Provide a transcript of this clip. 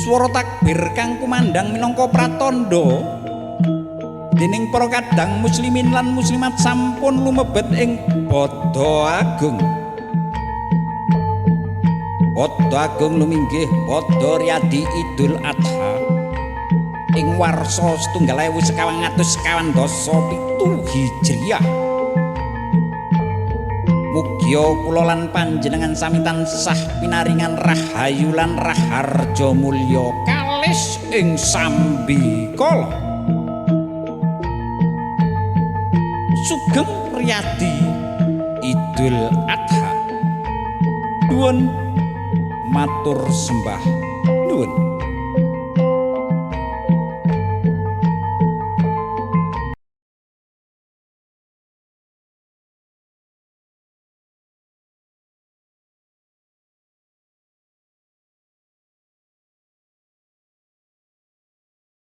swara takbir kang kumandhang minangka pratandha dening para kadang muslimin lan muslimat sampun lumebet ing Pada Agung. Pada Agung luminggih pada riyadi Idul Adha ing warsa 1957 Hijriah. Mugia kula lan panjenengan sami tansah pinaringan rahayu lan raharja mulya kalis ing sambikala. Sugeng riyadi Idul Adha. Nuwun matur sembah nuwun.